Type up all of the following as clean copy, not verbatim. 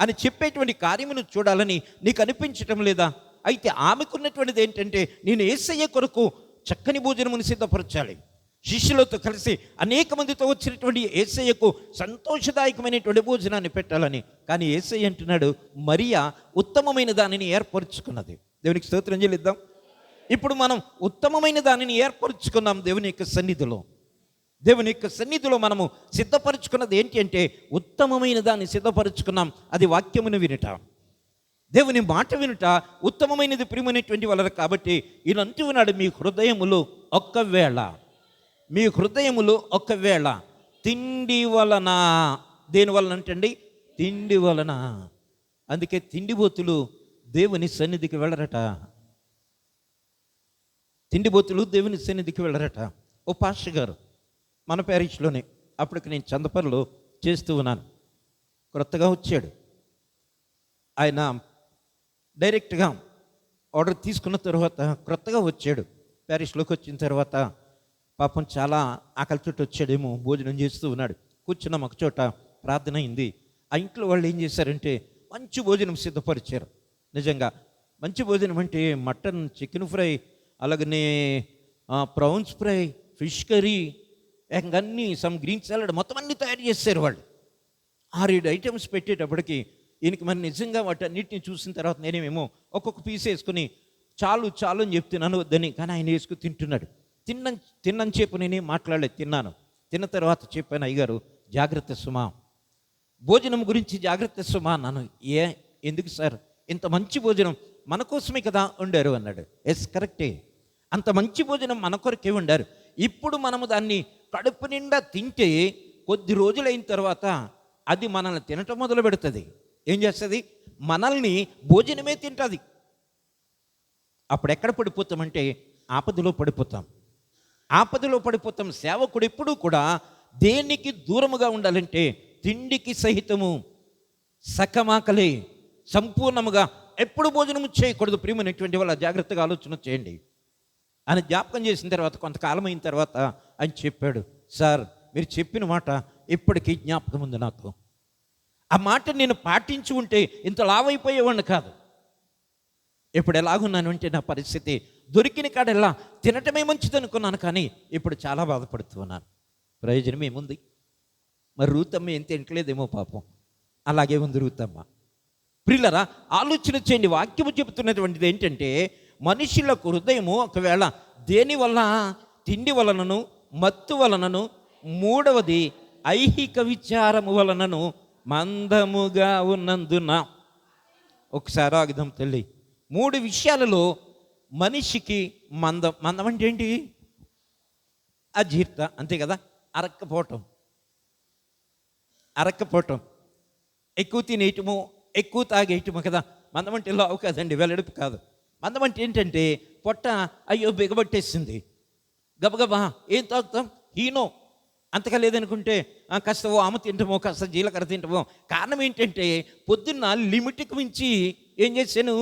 అని చెప్పేటువంటి కార్యమును చూడాలని నీకు అనిపించటం లేదా? అయితే ఆమెకున్నటువంటిది ఏంటంటే, నేను యేసయ్య కొరకు చక్కని భోజనమును సిద్ధపరచాలి, శిష్యులతో కలిసి అనేక మందితో వచ్చినటువంటి యేసయ్యకు సంతోషదాయకమైనటువంటి భోజనాన్ని పెట్టాలని. కానీ యేసయ్య అంటున్నాడు, మరియా ఉత్తమమైన దానిని ఏర్పరచుకున్నది. దేవునికి స్తోత్రం చెల్లిద్దాం. ఇప్పుడు మనం ఉత్తమమైన దానిని ఏర్పరచుకున్నాం దేవుని యొక్క సన్నిధిలో. దేవుని యొక్క సన్నిధిలో మనము సిద్ధపరచుకున్నది ఏంటి అంటే, ఉత్తమమైన దాన్ని సిద్ధపరచుకున్నాం. అది వాక్యమును వినుట, దేవుని మాట వినుట ఉత్తమమైనది, ప్రియమైనటువంటి వలన. కాబట్టి ఈయన అంటూ ఉన్నాడు, మీ హృదయములో ఒక్కవేళ తిండి వలన, దేని వలన అంటండి? తిండి వలన. అందుకే తిండిబోతులు దేవుని సన్నిధికి వెళ్ళరట. తిండిబోతులు దేవుని సన్నిధికి వెళ్ళరట. ఓ పాస్టర్ గారు మన ప్యారిష్లోనే, అప్పటికి నేను చందపర్లో చేస్తూ ఉన్నాను, క్రొత్తగా వచ్చాడు. ఆయన డైరెక్ట్గా ఆర్డర్ తీసుకున్న తర్వాత క్రొత్తగా వచ్చాడు. ప్యారిస్లోకి వచ్చిన తర్వాత పాపం చాలా ఆకలి చుట్టూ వచ్చాడేమో, భోజనం చేస్తూ ఉన్నాడు. కూర్చున్నాం ఒక చోట, ప్రార్థన అయింది. ఆ ఇంట్లో వాళ్ళు ఏం చేశారంటే మంచి భోజనం సిద్ధపరిచారు. నిజంగా మంచి భోజనం అంటే మటన్, చికెన్ ఫ్రై, అలాగనే ప్రాన్స్ ఫ్రై, ఫిష్ కర్రీ, అన్నీ సమ్ గ్రీన్ సాలడ్, మొత్తం అన్నీ తయారు చేశారు వాళ్ళు. 6-7 ఐటమ్స్ పెట్టేటప్పటికి ఈయనకి మరి నిజంగా వాటన్నిటిని చూసిన తర్వాత నేనేమేమో ఒక్కొక్క పీస్ వేసుకుని చాలు చాలు అని చెప్తున్నాను వద్దని, కానీ ఆయన వేసుకుని తింటున్నాడు. తిన్నని చెప్పు నేనేం మాట్లాడలేదు, తిన్నాను. తిన్న తర్వాత చెప్పాను, అయ్యగారు జాగ్రత్త సుమా, భోజనం గురించి జాగ్రత్త సుమా అన్నాను. ఎందుకు సార్? ఇంత మంచి భోజనం మన కోసమే కదా వండారు అన్నాడు. ఎస్, కరెక్టే, అంత మంచి భోజనం మన కొరకే వండారు. ఇప్పుడు మనము దాన్ని కడుపు నిండా తింటే కొద్ది రోజులైన తర్వాత అది మనల్ని తినటం మొదలు పెడుతుంది. ఏం చేస్తుంది? మనల్ని భోజనమే తింటుంది. అప్పుడు ఎక్కడ పడిపోతామంటే ఆపదలో పడిపోతాం. సేవకుడు ఎప్పుడూ కూడా దేనికి దూరముగా ఉండాలంటే తిండికి సహితము సకమాకలే సంపూర్ణముగా ఎప్పుడు భోజనము చేయకూడదు. ప్రియమైనటువంటి వాళ్ళ జాగ్రత్తగా ఆలోచన చేయండి అని జ్ఞాపకం చేసిన తర్వాత కొంతకాలం అయిన తర్వాత ఆయన చెప్పాడు, సార్ మీరు చెప్పిన మాట ఇప్పటికీ జ్ఞాపకం ఉంది నాకు. ఆ మాట నేను పాటించి ఉంటే ఇంత లావైపోయేవాడిని కాదు. ఇప్పుడు ఎలాగున్నాను అంటే నా పరిస్థితి దొరికిన కాడెల్లా తినటమే మంచిది అనుకున్నాను, కానీ ఇప్పుడు చాలా బాధపడుతూ ఉన్నాను. ప్రయోజనం ఏముంది? మరి రూతమ్మ ఏం తినట్లేదేమో పాపం, అలాగే ఉంది రూతమ్మ. ప్రియులరా, ఆలోచన చేయండి. వాక్యము చెబుతున్నటువంటిది ఏంటంటే, మనుషులకు హృదయము ఒకవేళ దేని వల్ల? తిండి వలనను, మత్తు వలనను, మూడవది ఐహిక విచారము వలనను మందముగా ఉన్నందున. ఒకసారి ఆగుదాం తల్లి. 3 విషయాలలో మనిషికి మందం అంటే ఏంటి? అజీర్త, అంతే కదా. అరక్కపోవటం, ఎక్కువ తినేయటము, ఎక్కువ తాగేయటము కదా. మందం అంటే లావు కాదండి, వెల్లడిపు కాదు. మందం అంటే ఏంటంటే పొట్ట అయ్యో బిగబట్టేసింది, గబగబా ఏం తాగుతాం? హీనో. అంతగా లేదనుకుంటే కాస్త ఆమె తింటామో, కాస్త జీలకర్ర తింటామో. కారణం ఏంటంటే పొద్దున్న లిమిట్కి మించి ఏం చేశాను?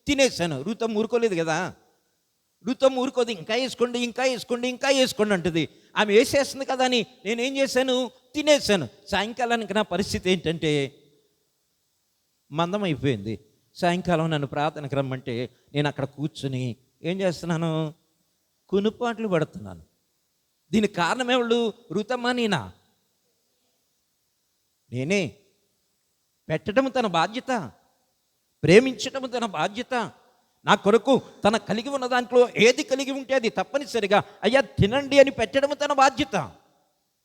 తినేసాను. రూతమ్మ ఊరుకోలేదు కదా. రూతమ్మ ఊరుకోదు, ఇంకా వేసుకోండి అంటుంది. ఆమె వేసేస్తుంది కదా అని నేనేం చేశాను? తినేసాను. సాయంకాలానికి నా పరిస్థితి ఏంటంటే మందం అయిపోయింది. సాయంకాలం నన్ను ప్రార్థనకు రమ్మంటే నేను అక్కడ కూర్చుని ఏం చేస్తున్నాను? కునుపాట్లు పడుతున్నాను. దీనికి కారణం ఎవరు? రూతమ్మ, నేనే. పెట్టడం తన బాధ్యత, ప్రేమించడం తన బాధ్యత. నా కొరకు తన కలిగి ఉన్న దాంట్లో ఏది కలిగి ఉంటే అది తప్పనిసరిగా అయ్యా తినండి అని పెట్టడం తన బాధ్యత.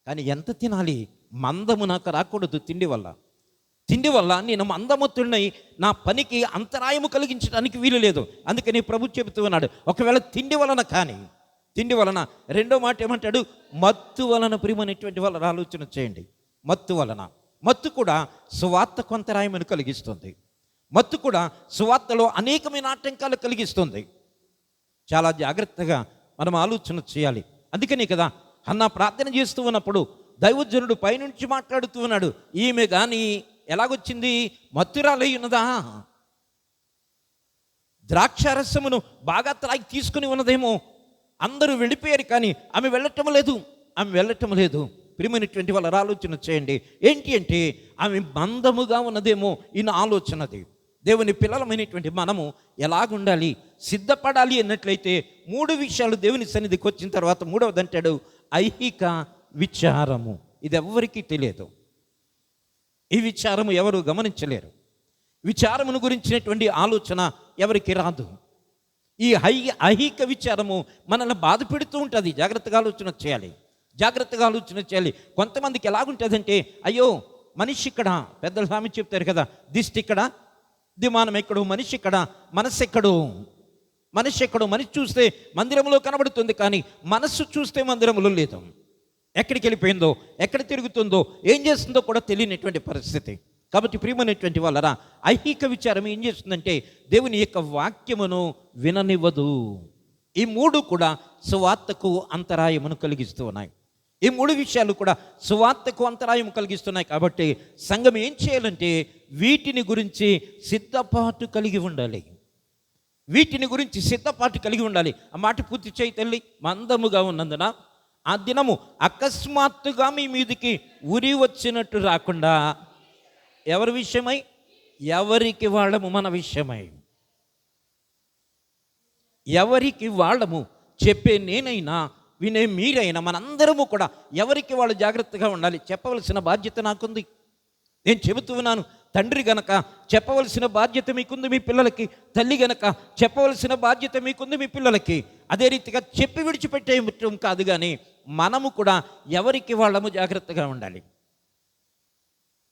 కానీ ఎంత తినాలి? మందము నాకు రాకూడదు. తిండి వల్ల నేను మందమొత్తుడినై నా పనికి అంతరాయము కలిగించడానికి వీలు లేదు. అందుకని ప్రభు చెబుతూ ఉన్నాడు, ఒకవేళ తిండి వలన రెండో మాట ఏమంటాడు? మత్తు వలన. ప్రియమైనటువంటి వాళ్ళ ఆలోచన చేయండి. మత్తు కూడా సువార్తకు అంతరాయమని కలిగిస్తుంది. మత్తు కూడా సువార్తలో అనేకమైన ఆటంకాలు కలిగిస్తుంది. చాలా జాగ్రత్తగా మనం ఆలోచన చేయాలి. అందుకనే కదా హన్నా ప్రార్థన చేస్తూ ఉన్నప్పుడు దైవజనుడు పైనుంచి మాట్లాడుతూ ఉన్నాడు, ఈమె కానీ ఎలాగొచ్చింది? మత్తురాలై ఉన్నదా? ద్రాక్షారసమును బాగా త్రాగి తీసుకుని ఉన్నదేమో. అందరూ వెళ్ళిపోయారు కానీ ఆమె వెళ్ళటం లేదు. ప్రియమైనటువంటి వాళ్ళ ఆలోచన చేయండి. ఏంటి అంటే ఆమె మందముగా ఉన్నదేమో ఈయన ఆలోచనది. దేవుని పిల్లలమైనటువంటి మనము ఎలాగుండాలి, సిద్ధపడాలి అన్నట్లయితే 3 విషయాలు దేవుని సన్నిధికి వచ్చిన తర్వాత మూడవది అంటాడు ఐహిక విచారము. ఇది ఎవ్వరికీ తెలియదు. ఈ విచారము ఎవరు గమనించలేరు. విచారమును గురించినటువంటి ఆలోచన ఎవరికి రాదు. ఈ ఐహిక విచారము మనల్ని బాధ పెడుతూ ఉంటుంది. జాగ్రత్తగా ఆలోచన చేయాలి, జాగ్రత్తగా ఆలోచన చేయాలి. కొంతమందికి ఎలాగుంటుందంటే, అయ్యో మనిషి ఇక్కడ, పెద్దలు స్వామి చెప్తారు కదా, దిష్టి ఇక్కడ, దిమానం ఎక్కడో, మనిషి ఇక్కడ, మనస్సు ఎక్కడో. మనిషి ఎక్కడో, మనిషి చూస్తే మందిరంలో కనబడుతుంది, కానీ మనస్సు చూస్తే మందిరంలో లేదు. ఎక్కడికి వెళ్ళిపోయిందో, ఎక్కడ తిరుగుతుందో, ఏం చేస్తుందో కూడా తెలియనటువంటి పరిస్థితి. కాబట్టి ప్రియమైనటువంటి వాళ్ళరా, ఐహిక విచారం ఏం చేస్తుందంటే దేవుని యొక్క వాక్యమును విననివ్వదు. ఈ 3 కూడా సువార్తకు అంతరాయమును కలిగిస్తూ ఉన్నాయి. ఈ 3 విషయాలు కూడా సువార్తకు అంతరాయం కలిగిస్తున్నాయి. కాబట్టి సంఘం ఏం చేయాలంటే వీటిని గురించి సిద్ధపాటు కలిగి ఉండాలి. వీటిని గురించి సిద్ధపాటు కలిగి ఉండాలి. ఆ మాట పూర్తి చేయి తల్లి. మందముగా ఉన్నందున ఆ దినము అకస్మాత్తుగా మీ మీదికి ఉరి వచ్చినట్టు రాకుండా, ఎవరి విషయమై? ఎవరికి వాళ్ళము మన విషయమై. ఎవరికి వాళ్ళము చెప్పే నేనైనా వినే మీరైనా మనందరము కూడా ఎవరికి వాళ్ళు జాగ్రత్తగా ఉండాలి. చెప్పవలసిన బాధ్యత నాకుంది. నేను చెబుతూ ఉన్నాను. తండ్రి గనక చెప్పవలసిన బాధ్యత మీకుంది మీ పిల్లలకి. తల్లి గనక చెప్పవలసిన బాధ్యత మీకుంది మీ పిల్లలకి. అదే రీతిగా చెప్పి విడిచిపెట్టే కాదు, కానీ మనము కూడా ఎవరికి వాళ్ళము జాగ్రత్తగా ఉండాలి.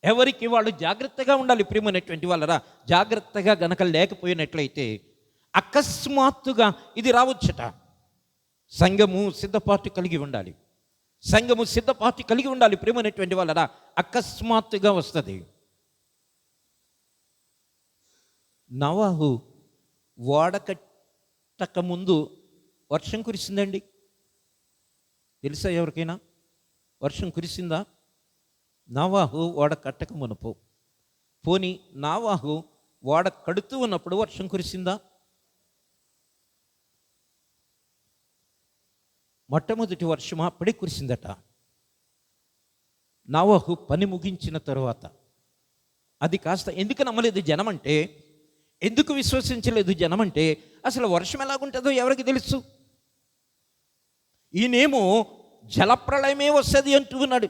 ఎవరికి వాళ్ళు జాగ్రత్తగా ఉండాలి. ప్రియమైనటువంటి వాళ్ళరా, జాగ్రత్తగా గనక లేకపోయినట్లయితే అకస్మాత్తుగా ఇది రావచ్చట. సంఘము సిద్ధపాటు కలిగి ఉండాలి. సంఘము సిద్ధపాటు కలిగి ఉండాలి. ప్రియమైనటువంటి వాళ్ళరా, అకస్మాత్తుగా వస్తుంది. నోవహు ఓడ కట్టక ముందు వర్షం కురిసిందండి. తెలుసా ఎవరికైనా? వర్షం కురిసిందా? నోవహు ఓడ కట్టక మునుపు. పోనీ నోవహు ఓడ కడుతూ ఉన్నప్పుడు వర్షం కురిసిందా? మొట్టమొదటి వర్షం అప్పుడే కురిసిందట. నోవహు పని ముగించిన తరువాత. అది కాస్త ఎందుకు నమ్మలేదు జనమంటే, ఎందుకు విశ్వసించలేదు జనమంటే, అసలు వర్షం ఎలాగుంటుందో ఎవరికి తెలుసు? ఈయనేమో జలప్రళయమే వస్తుంది అంటూ ఉన్నాడు.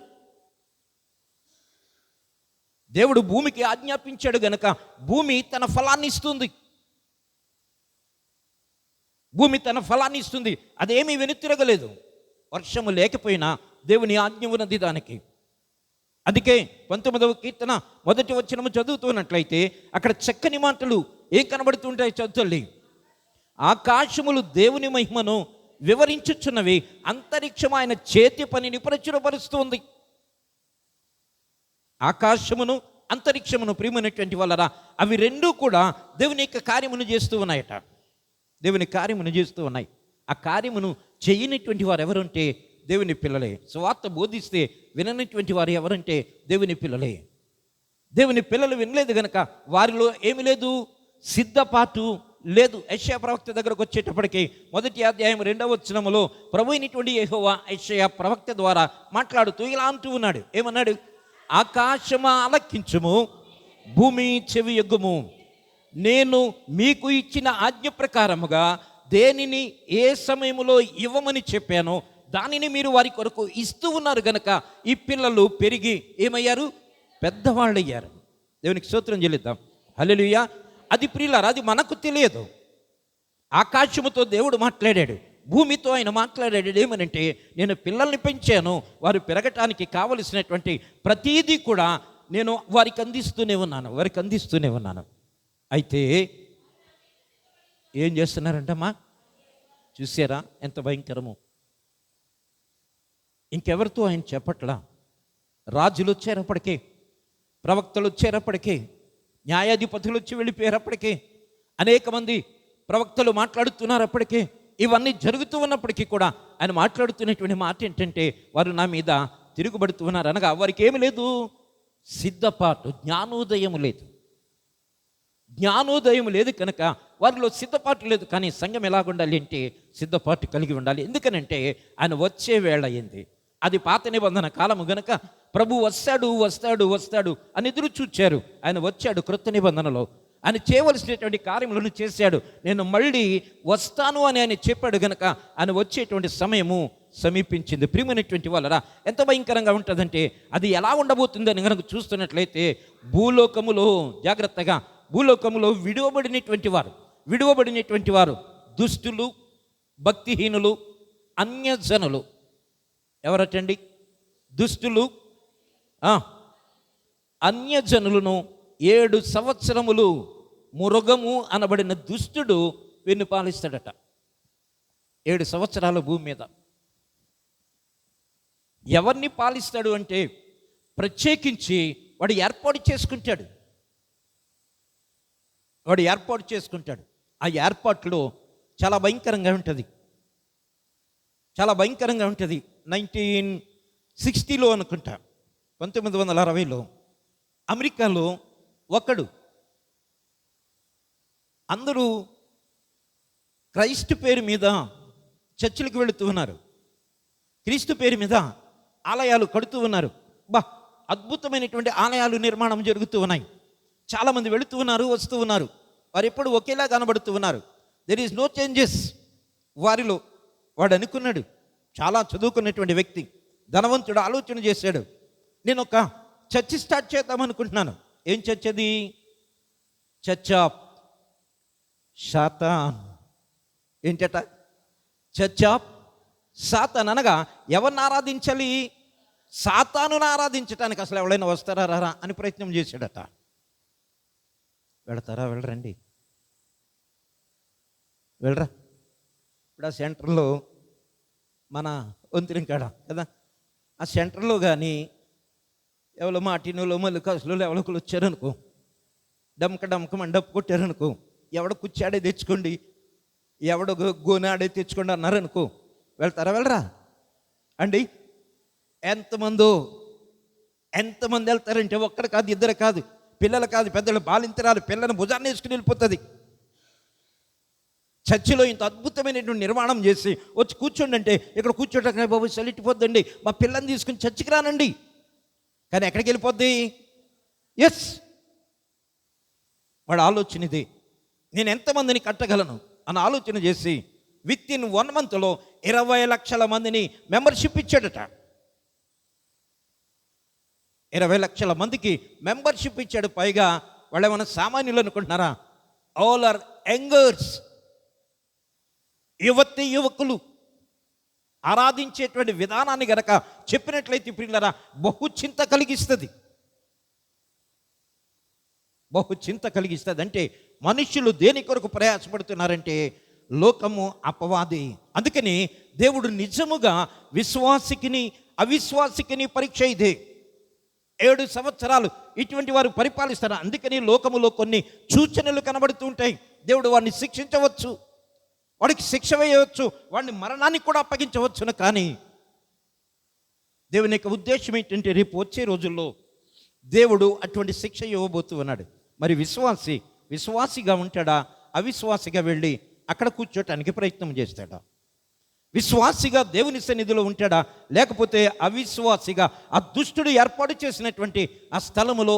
దేవుడు భూమికి ఆజ్ఞాపించాడు గనక భూమి తన ఫలాన్ని ఇస్తుంది. భూమి తన ఫలాన్ని ఇస్తుంది. అదేమీ వెనుతిరగలేదు. వర్షము లేకపోయినా దేవుని ఆజ్ఞ ఉన్నది దానికి. అందుకే 19వ కీర్తన 1వ వచనము చదువుతున్నట్లయితే అక్కడ చక్కని మాటలు ఏం కనబడుతుంటాయి? చదువుతల్లి. ఆకాశములు దేవుని మహిమను వివరించుచున్నవి, అంతరిక్షం ఆయన చేతి పనిని ప్రచురపరుస్తుంది. ఆకాశమును అంతరిక్షమును ప్రియమైనటువంటి వాళ్ళరా, అవి రెండూ కూడా దేవుని యొక్క కార్యమును చేస్తూ ఉన్నాయట. దేవుని కార్యమును చేస్తూ ఉన్నాయి. ఆ కార్యమును చేయనటువంటి వారు ఎవరంటే దేవుని పిల్లలే. సువార్త బోధిస్తే విననటువంటి వారు ఎవరంటే దేవుని పిల్లలే. దేవుని పిల్లలు వినలేదు గనక వారిలో ఏమి లేదు? సిద్ధపాటు లేదు. యెషయా ప్రవక్త దగ్గరకు వచ్చేటప్పటికి 1వ అధ్యాయం 2వ వచనములో ప్రభు అయినటువంటి యెహోవా యెషయా ప్రవక్త ద్వారా మాట్లాడుతూ ఇలా అంటూ ఉన్నాడు. ఏమన్నాడు? ఆకాశమా ఆలకించుము, భూమి చెవి యొగ్గుము. నేను మీకు ఇచ్చిన ఆజ్ఞ ప్రకారముగా దేనిని ఏ సమయంలో ఇవ్వమని చెప్పానో దానిని మీరు వారి కొరకు ఇస్తూ ఉన్నారు గనక ఈ పిల్లలు పెరిగి ఏమయ్యారు? పెద్దవాళ్ళు అయ్యారు. దేవునికి స్తోత్రం చెల్లిద్దాం. హల్లెలూయా. అది ప్రియులారా, అది మనకు తెలియదు. ఆకాశముతో దేవుడు మాట్లాడాడు, భూమితో ఆయన మాట్లాడాడు. ఏమనంటే, నేను పిల్లల్ని పెంచాను, వారు పెరగటానికి కావలసినటువంటి ప్రతీదీ కూడా నేను వారికి అందిస్తూనే ఉన్నాను. అయితే ఏం చేస్తున్నారంటమ్మా? చూసారా ఎంత భయంకరము? ఇంకెవరితో ఆయన చెప్పట్లా. రాజులు వచ్చేటప్పటికీ, ప్రవక్తలు వచ్చేటప్పటికీ, న్యాయాధిపతులు వచ్చి వెళ్ళిపోయేటప్పటికీ, అనేక మంది ప్రవక్తలు మాట్లాడుతున్నప్పటికీ, ఇవన్నీ జరుగుతూ ఉన్నప్పటికీ కూడా ఆయన మాట్లాడుతున్నటువంటి మాట ఏంటంటే, వారు నా మీద తిరుగుబడుతూ ఉన్నారు అనగా వారికి ఏమి లేదు? సిద్ధపాటు, జ్ఞానోదయం లేదు. జ్ఞానోదయం లేదు కనుక వారిలో సిద్ధపాటు లేదు. కానీ సంఘం ఎలాగుండాలి అంటే సిద్ధపాటు కలిగి ఉండాలి. ఎందుకనంటే ఆయన వచ్చే వేళ అయింది. అది పాత నిబంధన కాలము గనక ప్రభు వస్తాడు వస్తాడు వస్తాడు అని ఎదురు చూచారు. ఆయన వచ్చాడు క్రొత్త నిబంధనలో. ఆయన చేయవలసినటువంటి కార్యములను చేశాడు. నేను మళ్ళీ వస్తాను అని ఆయన చెప్పాడు గనక ఆయన వచ్చేటువంటి సమయము సమీపించింది. ప్రియమైనటువంటి వాళ్ళరా, ఎంత భయంకరంగా ఉంటుందంటే అది ఎలా ఉండబోతుందని కనుక చూస్తున్నట్లయితే భూలోకములో, జాగ్రత్తగా, భూలోకములో విడువబడినటువంటి వారు దుష్టులు, భక్తిహీనులు, అన్యజనులు. ఎవరటండి? దుష్టులు, అన్యజనులను 7 సంవత్సరములు మృగము అనబడిన దుష్టుడు వీరిని పాలిస్తాడట. 7 సంవత్సరాల భూమి మీద. ఎవరిని పాలిస్తాడు అంటే ప్రత్యేకించి వాడు ఏర్పాటు చేసుకుంటాడు. ఆ ఏర్పాట్లో చాలా భయంకరంగా ఉంటుంది. 1960లో అనుకుంటా, 1960లో అమెరికాలో ఒకడు, అందరూ క్రైస్తు పేరు మీద చర్చిలకు వెళుతూ ఉన్నారు, క్రీస్తు పేరు మీద ఆలయాలు కడుతూ ఉన్నారు. అద్భుతమైనటువంటి ఆలయాలు నిర్మాణం జరుగుతూ ఉన్నాయి. చాలామంది వెళుతూ ఉన్నారు, వస్తూ ఉన్నారు. వారు ఎప్పుడు ఒకేలా కనబడుతూ ఉన్నారు. దెర్ ఈజ్ నో చేంజెస్ వారిలో. వాడు అనుకున్నాడు, చాలా చదువుకున్నటువంటి వ్యక్తి, ధనవంతుడు, ఆలోచన చేశాడు, నేను ఒక చర్చి స్టార్ట్ చేద్దామనుకుంటున్నాను. ఏం చర్చ్ అది? Church of Satan. ఏంటట? చర్చ్ ఆఫ్ సాతాన్ అనగా ఎవరిని ఆరాధించాలి? సాతానును ఆరాధించటానికి. అసలు ఎవరైనా వస్తారా రారా అని ప్రయత్నం చేశాడట. వెళతారా? వెళ్ళరండి, వెళ్ళరా. ఇప్పుడు ఆ సెంటర్లో, మన వంతిరింకాడ కదా, ఆ సెంటర్లో కానీ ఎవరో మాటినోళ్ళు, మల్లికాసులు ఎవరికలు వచ్చారనుకో, డమ్మకమని డప్పు కొట్టారనుకో, ఎవడ కుచ్చాడే తెచ్చుకోండి, ఎవడ గోనాడే తెచ్చుకోండి అన్నారనుకో, వెళ్తారా? వెళ్ళరా అండి? ఎంతమంది వెళ్తారంటే ఒక్కడు కాదు, ఇద్దరు కాదు, పిల్లలు కాదు, పెద్దలు, బాలింతరాలు పిల్లలను భుజాన్ని వేసుకుని వెళ్ళిపోతుంది. చర్చిలో ఇంత అద్భుతమైనటువంటి నిర్మాణం చేసి వచ్చి కూర్చోండి అంటే, ఇక్కడ కూర్చోటం బాబు చలిట్టిపోద్దండి, మా పిల్లని తీసుకుని చర్చికి రానండి. కానీ ఎక్కడికి వెళ్ళిపోద్ది? ఎస్, వాడు ఆలోచన ఇది, నేను ఎంతమందిని కట్టగలను అని ఆలోచన చేసి విత్-ఇన్ 1 monthలో 20 లక్షల మందిని మెంబర్షిప్ ఇచ్చాడట. 20 లక్షల మందికి మెంబర్షిప్ ఇచ్చాడు. పైగా వాళ్ళు ఏమైనా సామాన్యులు అనుకుంటున్నారా? ఆల్ ఆర్ యంగర్స్, యువకులు. ఆరాధించేటువంటి విధానాన్ని గనక చెప్పినట్లయితే ప్రియులారా, బహు చింత కలిగిస్తుంది. అంటే మనుషులు దేని కొరకు ప్రయాసపడుతున్నారంటే లోకము, అపవాది. అందుకని దేవుడు నిజముగా విశ్వాసికిని అవిశ్వాసికిని పరీక్ష ఇదే. 7 సంవత్సరాలు ఇటువంటి వారు పరిపాలిస్తారు. అందుకని లోకములో కొన్ని సూచనలు కనబడుతూ ఉంటాయి. దేవుడు వాడిని శిక్షించవచ్చు, వాడికి శిక్ష వేయవచ్చు, వాడిని మరణానికి కూడా అప్పగించవచ్చును. కానీ దేవుని యొక్క ఉద్దేశం ఏంటంటే రేపు వచ్చే రోజుల్లో దేవుడు అటువంటి శిక్ష ఇవ్వబోతూ ఉన్నాడు. మరి విశ్వాసిగా ఉంటాడా? అవిశ్వాసిగా వెళ్ళి అక్కడ కూర్చోటానికి ప్రయత్నం చేస్తాడా? విశ్వాసిగా దేవుని సన్నిధిలో ఉంటాడా? లేకపోతే అవిశ్వాసిగా ఆ దుష్టుడు ఏర్పాటు చేసినటువంటి ఆ స్థలములో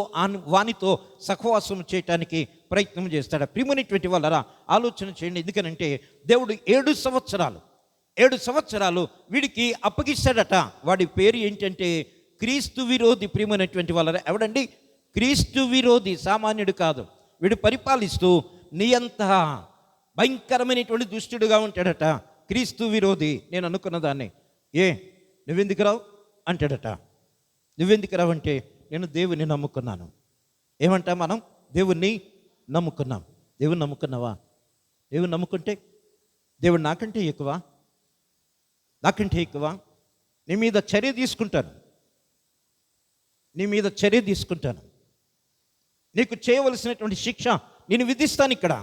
వానితో సహవాసం చేయటానికి ప్రయత్నం చేస్తాడా? ప్రియమైనటువంటి వాళ్ళరా, ఆలోచన చేయండి. ఎందుకనంటే దేవుడు 7 సంవత్సరాలు వీడికి అప్పగిస్తాడట. వాడి పేరు ఏంటంటే క్రీస్తు విరోధి. ప్రియమైనటువంటి వాళ్ళరా, ఎవడండి? క్రీస్తు విరోధి, సామాన్యుడు కాదు. వీడు పరిపాలిస్తూ నియంత భయంకరమైనటువంటి దుష్టుడుగా ఉంటాడట. క్రీస్తు విరోధి. నేను అనుకున్న దాన్ని, నువ్వెందుకు రావు అంటాడట. నువ్వెందుకు రావంటే, నేను దేవుని నమ్ముకున్నాను. ఏమంటా మనం? దేవుణ్ణి నమ్ముకున్నాం. దేవుని నమ్ముకున్నావా? దేవుని నమ్ముకుంటే దేవుడు నాకంటే ఎక్కువ నీ మీద చర్య తీసుకుంటాను. నీకు చేయవలసినటువంటి శిక్ష నేను విధిస్తాను. ఇక్కడ